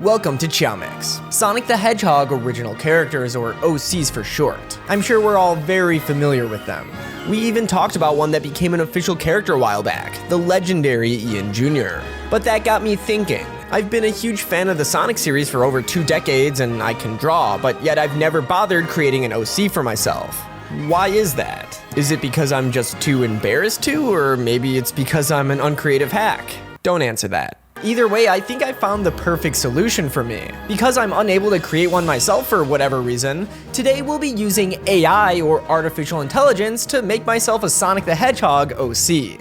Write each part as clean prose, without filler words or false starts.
Welcome to chaomix, Sonic the Hedgehog original characters, or OCs for short. I'm sure we're all very familiar with them. We even talked about one that became an official character a while back, the legendary Ian Jr. But that got me thinking. I've been a huge fan of the Sonic series for over 2 decades and I can draw, but yet I've never bothered creating an OC for myself. Why is that? Is it because I'm just too embarrassed to, or maybe it's because I'm an uncreative hack? Don't answer that. Either way, I think I found the perfect solution for me. Because I'm unable to create one myself for whatever reason, today we'll be using AI, or artificial intelligence, to make myself a Sonic the Hedgehog OC.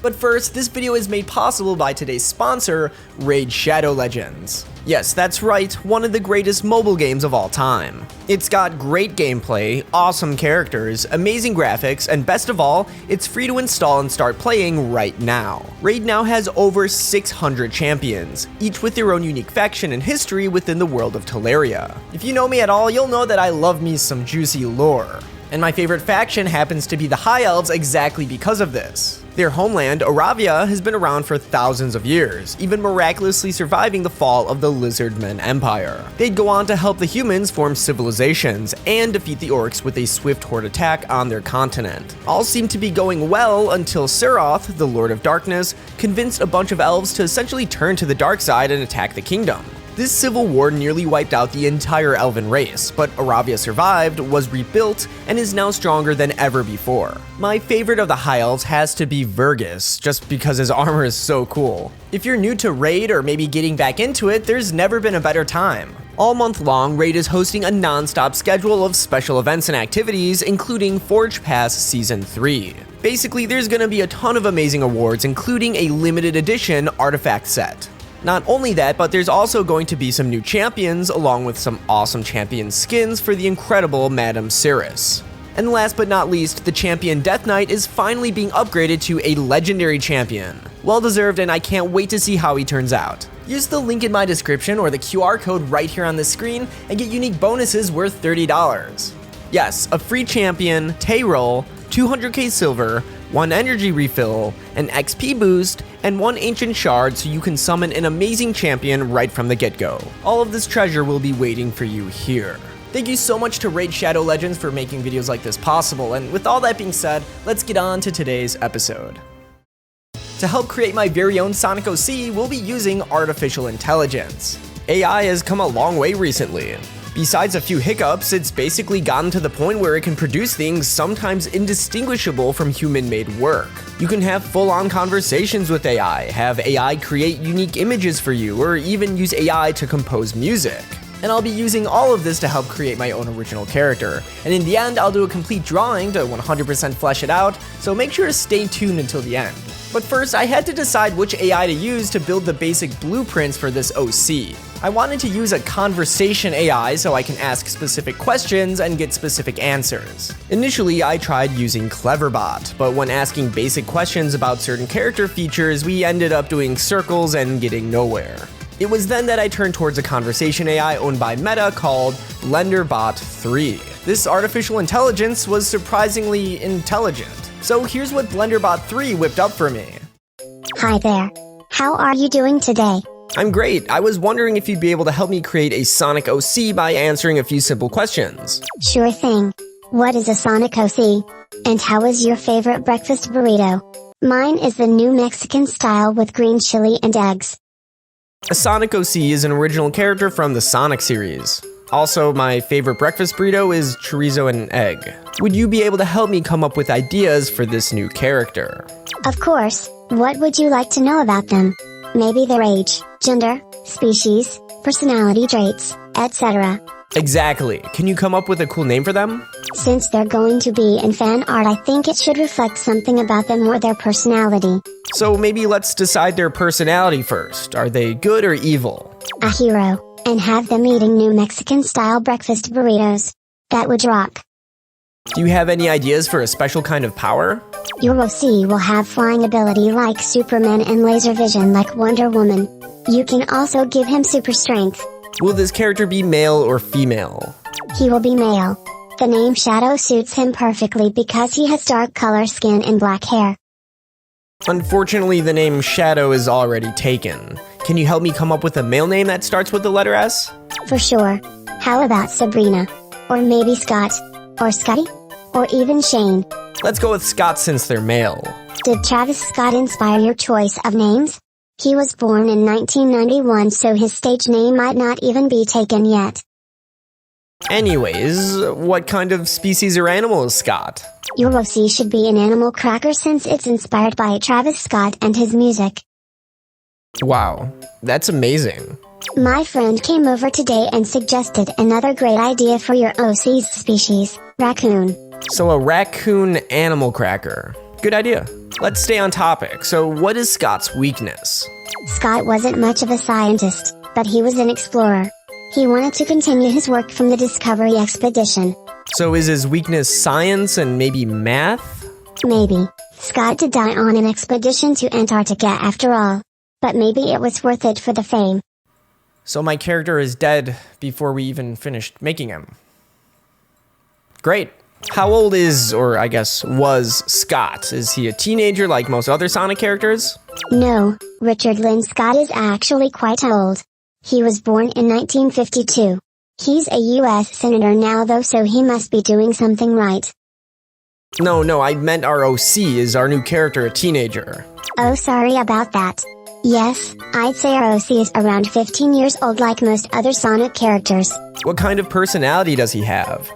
But first, this video is made possible by today's sponsor, Raid Shadow Legends. Yes, that's right, one of the greatest mobile games of all time. It's got great gameplay, awesome characters, amazing graphics, and best of all, it's free to install and start playing right now. Raid now has over 600 champions, each with their own unique faction and history within the world of Teleria. If you know me at all, you'll know that I love me some juicy lore. And my favorite faction happens to be the High Elves exactly because of this. Their homeland, Aravia, has been around for thousands of years, even miraculously surviving the fall of the Lizardmen Empire. They'd go on to help the humans form civilizations, and defeat the orcs with a swift horde attack on their continent. All seemed to be going well until Seroth, the Lord of Darkness, convinced a bunch of elves to essentially turn to the dark side and attack the kingdom. This civil war nearly wiped out the entire elven race, but Aravia survived, was rebuilt, and is now stronger than ever before. My favorite of the High Elves has to be Vergus, just because his armor is so cool. If you're new to Raid or maybe getting back into it, there's never been a better time. All month long, Raid is hosting a non-stop schedule of special events and activities, including Forge Pass Season 3. Basically, there's gonna be a ton of amazing awards, including a limited edition artifact set. Not only that, but there's also going to be some new champions, along with some awesome champion skins for the incredible Madame Cirrus. And last but not least, the champion Death Knight is finally being upgraded to a legendary champion. Well deserved, and I can't wait to see how he turns out. Use the link in my description or the QR code right here on the screen and get unique bonuses worth $30. Yes, a free champion, Tay roll, 200k silver, 1 energy refill, an XP boost, and 1 ancient shard so you can summon an amazing champion right from the get-go. All of this treasure will be waiting for you here. Thank you so much to Raid Shadow Legends for making videos like this possible, and with all that being said, let's get on to today's episode. To help create my very own Sonic OC, we'll be using artificial intelligence. AI has come a long way recently. Besides a few hiccups, it's basically gotten to the point where it can produce things sometimes indistinguishable from human-made work. You can have full-on conversations with AI, have AI create unique images for you, or even use AI to compose music. And I'll be using all of this to help create my own original character. And in the end, I'll do a complete drawing to 100% flesh it out, so make sure to stay tuned until the end. But first, I had to decide which AI to use to build the basic blueprints for this OC. I wanted to use a conversation AI so I can ask specific questions and get specific answers. Initially, I tried using Cleverbot, but when asking basic questions about certain character features, we ended up doing circles and getting nowhere. It was then that I turned towards a conversation AI owned by Meta called BlenderBot 3. This artificial intelligence was surprisingly intelligent. So here's what BlenderBot 3 whipped up for me. Hi there. How are you doing today? I'm great. I was wondering if you'd be able to help me create a Sonic OC by answering a few simple questions. Sure thing. What is a Sonic OC? And how is your favorite breakfast burrito? Mine is the new Mexican style with green chili and eggs. A Sonic OC is an original character from the Sonic series. Also, my favorite breakfast burrito is chorizo and egg. Would you be able to help me come up with ideas for this new character? Of course. What would you like to know about them? Maybe their age, gender, species, personality traits, etc. Exactly. Can you come up with a cool name for them? Since they're going to be in fan art, I think it should reflect something about them or their personality. So maybe let's decide their personality first. Are they good or evil? A hero, and have them eating new Mexican-style breakfast burritos. That would rock. Do you have any ideas for a special kind of power? Your OC will have flying ability like Superman and laser vision like Wonder Woman. You can also give him super strength. Will this character be male or female? He will be male. The name Shadow suits him perfectly because he has dark color skin and black hair. Unfortunately, the name Shadow is already taken. Can you help me come up with a male name that starts with the letter S? For sure. How about Sabrina? Or maybe Scott? Or Scotty? Or even Shane? Let's go with Scott since they're male. Did Travis Scott inspire your choice of names? He was born in 1991, so his stage name might not even be taken yet. Anyways, what kind of species or animal is Scott? Your OC should be an animal cracker since it's inspired by Travis Scott and his music. Wow, that's amazing. My friend came over today and suggested another great idea for your OC's species, raccoon. So a raccoon animal cracker. Good idea. Let's stay on topic. So what is Scott's weakness? Scott wasn't much of a scientist, but he was an explorer. He wanted to continue his work from the Discovery expedition. So is his weakness science and maybe math? Maybe. Scott did die on an expedition to Antarctica after all. But maybe it was worth it for the fame. So my character is dead before we even finished making him. Great. How old is, or I guess was, Scott? Is he a teenager like most other Sonic characters? No, Richard Lynn Scott is actually quite old. He was born in 1952. He's a US Senator now though, so he must be doing something right. No, I meant our OC. Is our new character a teenager? Oh, sorry about that. Yes, I'd say our OC is around 15 years old like most other Sonic characters. What kind of personality does he have?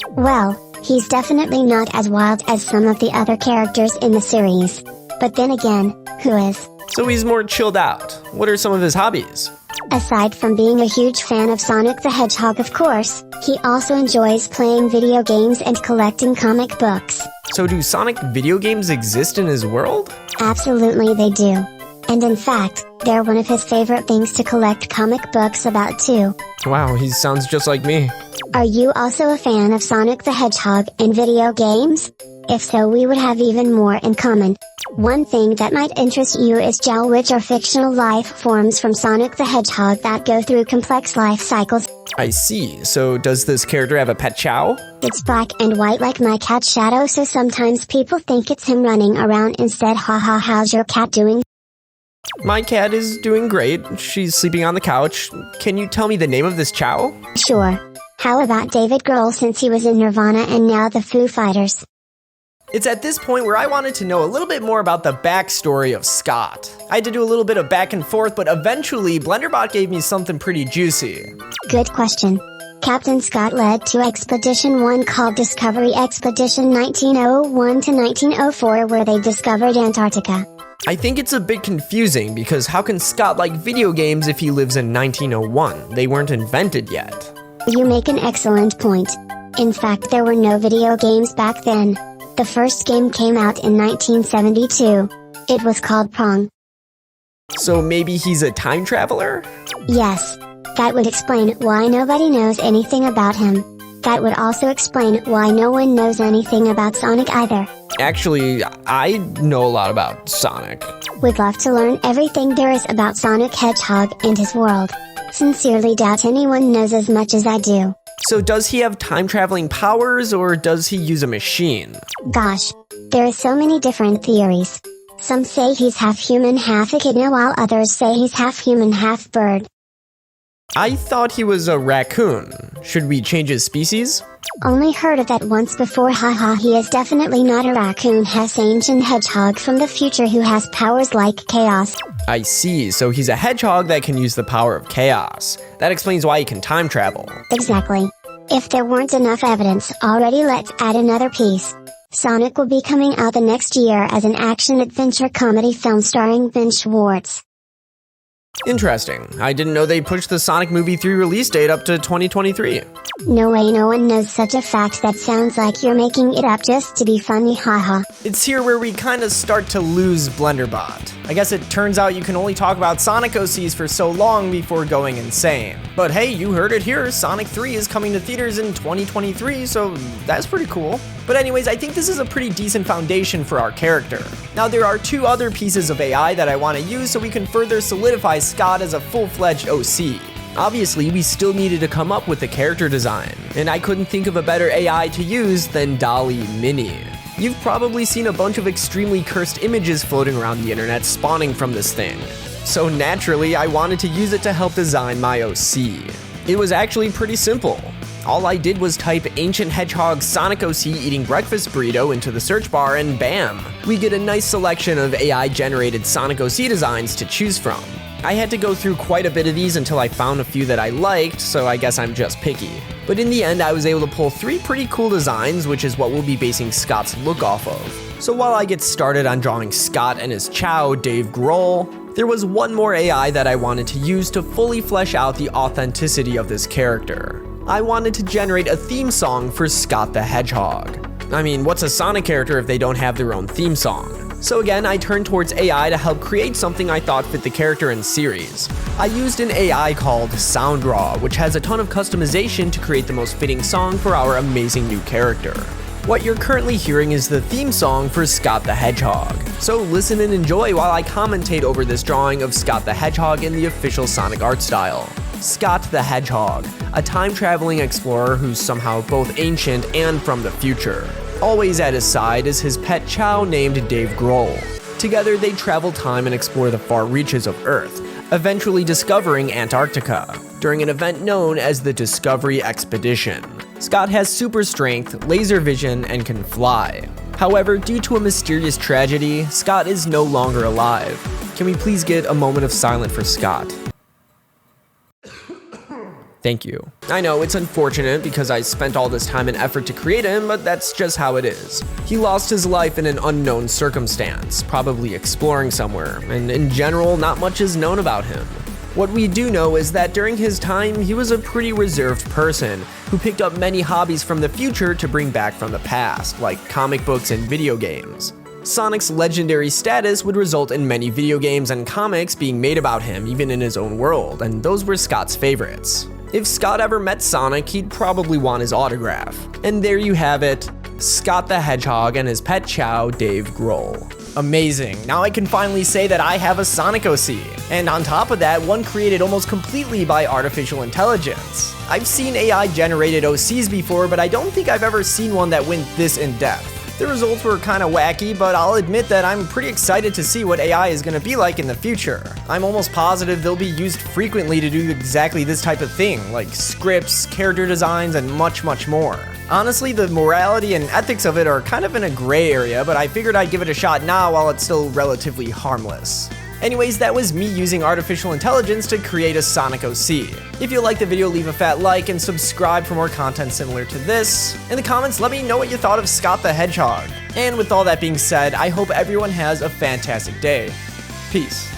Well, he's definitely not as wild as some of the other characters in the series. But then again, who is? So he's more chilled out. What are some of his hobbies? Aside from being a huge fan of Sonic the Hedgehog, of course, he also enjoys playing video games and collecting comic books. So do Sonic video games exist in his world? Absolutely they do. And in fact, they're one of his favorite things to collect comic books about too. Wow, he sounds just like me. Are you also a fan of Sonic the Hedgehog and video games? If so, we would have even more in common. One thing that might interest you is Jowl, which are fictional life forms from Sonic the Hedgehog that go through complex life cycles. I see. So does this character have a pet Chow? It's black and white like my cat Shadow, so sometimes people think it's him running around instead. Haha, how's your cat doing? My cat is doing great. She's sleeping on the couch. Can you tell me the name of this Chow? Sure. How about David Grohl, since he was in Nirvana and now the Foo Fighters? It's at this point where I wanted to know a little bit more about the backstory of Scott. I had to do a little bit of back and forth, but eventually BlenderBot gave me something pretty juicy. Good question. Captain Scott led to Expedition 1 called Discovery Expedition 1901 to 1904, where they discovered Antarctica. I think it's a bit confusing because how can Scott like video games if he lives in 1901? They weren't invented yet. You make an excellent point. In fact, there were no video games back then. The first game came out in 1972. It was called Pong. So maybe he's a time traveler? Yes. That would explain why nobody knows anything about him. That would also explain why no one knows anything about Sonic either. Actually, I know a lot about Sonic. Would love to learn everything there is about Sonic Hedgehog and his world. Sincerely doubt anyone knows as much as I do. So does he have time-traveling powers, or does he use a machine? Gosh, there are so many different theories. Some say he's half human, half echidna, while others say he's half human, half bird. I thought he was a raccoon. Should we change his species? Only heard of that once before, haha, he is definitely not a raccoon, has ancient hedgehog from the future who has powers like chaos. I see, so he's a hedgehog that can use the power of chaos. That explains why he can time travel. Exactly. If there weren't enough evidence already, let's add another piece. Sonic will be coming out the next year as an action-adventure comedy film starring Ben Schwartz. Interesting. I didn't know they pushed the Sonic Movie 3 release date up to 2023. No way, no one knows such a fact. That sounds like you're making it up just to be funny, haha. It's here where we kind of start to lose BlenderBot. I guess it turns out you can only talk about Sonic OCs for so long before going insane. But hey, you heard it here, Sonic 3 is coming to theaters in 2023, so that's pretty cool. But anyways, I think this is a pretty decent foundation for our character. Now there are two other pieces of AI that I want to use so we can further solidify Scott as a full-fledged OC. Obviously, we still needed to come up with the character design, and I couldn't think of a better AI to use than Dall-E Mini. You've probably seen a bunch of extremely cursed images floating around the internet spawning from this thing. So naturally, I wanted to use it to help design my OC. It was actually pretty simple. All I did was type Ancient Hedgehog Sonic OC eating breakfast burrito into the search bar and bam! We get a nice selection of AI-generated Sonic OC designs to choose from. I had to go through quite a bit of these until I found a few that I liked, so I guess I'm just picky. But in the end, I was able to pull 3 pretty cool designs, which is what we'll be basing Scott's look off of. So while I get started on drawing Scott and his chow, Dave Grohl, there was one more AI that I wanted to use to fully flesh out the authenticity of this character. I wanted to generate a theme song for Scott the Hedgehog. I mean, what's a Sonic character if they don't have their own theme song? So again, I turned towards AI to help create something I thought fit the character and series. I used an AI called Soundraw, which has a ton of customization to create the most fitting song for our amazing new character. What you're currently hearing is the theme song for Scott the Hedgehog. So listen and enjoy while I commentate over this drawing of Scott the Hedgehog in the official Sonic art style. Scott the Hedgehog, a time-traveling explorer who's somehow both ancient and from the future. Always at his side is his pet chow named Dave Grohl. Together they travel time and explore the far reaches of Earth, eventually discovering Antarctica, during an event known as the Discovery Expedition. Scott has super strength, laser vision, and can fly. However, due to a mysterious tragedy, Scott is no longer alive. Can we please get a moment of silence for Scott? Thank you. I know it's unfortunate because I spent all this time and effort to create him, but that's just how it is. He lost his life in an unknown circumstance, probably exploring somewhere, and in general, not much is known about him. What we do know is that during his time, he was a pretty reserved person who picked up many hobbies from the future to bring back from the past, like comic books and video games. Sonic's legendary status would result in many video games and comics being made about him, even in his own world, and those were Scott's favorites. If Scott ever met Sonic, he'd probably want his autograph. And there you have it, Scott the Hedgehog and his pet chow, Dave Grohl. Amazing, now I can finally say that I have a Sonic OC. And on top of that, one created almost completely by artificial intelligence. I've seen AI generated OCs before, but I don't think I've ever seen one that went this in depth. The results were kinda wacky, but I'll admit that I'm pretty excited to see what AI is gonna be like in the future. I'm almost positive they'll be used frequently to do exactly this type of thing, like scripts, character designs, and much more. Honestly, the morality and ethics of it are kind of in a gray area, but I figured I'd give it a shot now while it's still relatively harmless. Anyways, that was me using artificial intelligence to create a Sonic OC. If you liked the video, leave a fat like and subscribe for more content similar to this. In the comments, let me know what you thought of Scott the Hedgehog. And with all that being said, I hope everyone has a fantastic day. Peace.